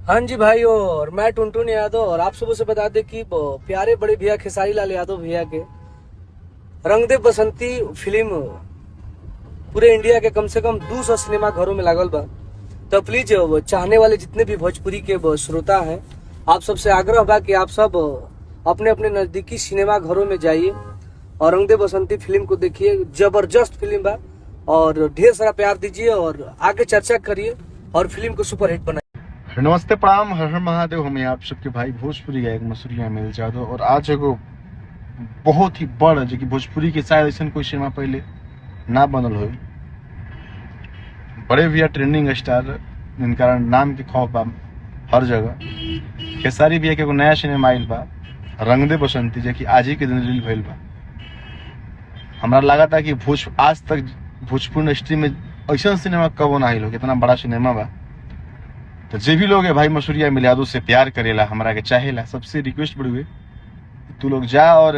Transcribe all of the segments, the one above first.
हाँ जी भाई, और मैं टुनटुन यादव। और आप सुबह से बता दें कि प्यारे बड़े भैया खेसारी लाल यादव भैया के रंग दे बसंती फिल्म पूरे इंडिया के कम से कम 200 सिनेमा घरों में लागल बा। तो प्लीज चाहने वाले जितने भी भोजपुरी के श्रोता हैं, आप सबसे आग्रह बा कि आप सब अपने अपने नजदीकी सिनेमा घरों में जाइए और रंग दे बसंती फिल्म को देखिए। जबरदस्त फिल्म बा और ढेर सारा प्यार दीजिए और आगे चर्चा करिए और फिल्म को सुपरहिट बनाइए। नमस्ते प्रणाम, हर हर महादेव। हम आप सबके भाई भोजपुरी गायक मसूरिया मिल जादव। और आज एगो बहुत ही बड़ जो कि भोजपुरी के शायद ऐसा कोई सिनेमा पहले ना बनल हो। बड़े भैया ट्रेंडिंग स्टार जिनका नाम के खौफ बा हर जगह। खेसारी भैया के एगो नया सिनेमा आइल बा रंग दे बसंती, जो कि आज ही के दिन रिलीज भइल बा। हमरा लगा था कि आज तक भोजपुरी इंडस्ट्री में ऐसा सिनेमा कबो ना आइल हो, कितना बड़ा सिनेमा बा। तो जे भी लोग है भाई मसूरिया मिलादू से प्यार करेला, हमरा के चाहेला, सबसे रिक्वेस्ट बड़ी हुई तू लोग जा। और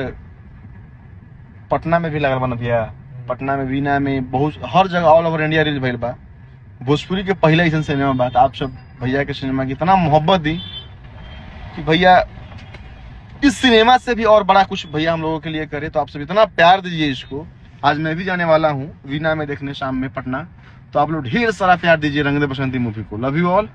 पटना में भी लगल बा भैया, पटना में, बीना में, बहुत हर जगह ऑल ओवर इंडिया रिलीज भइल बा। भोजपुरी के पहला ऐसा सिनेमा बा। आप सब भैया के सिनेमा की इतना मोहब्बत दी कि भैया इस सिनेमा से भी और बड़ा कुछ भैया हम लोगों के लिए करे। तो आप सब इतना प्यार दीजिए इसको। आज मैं भी जाने वाला हूँ वीना में देखने शाम में पटना। तो आप लोग ढेर सारा प्यार दीजिए रंग दे बसंती मूवी को। Love you all.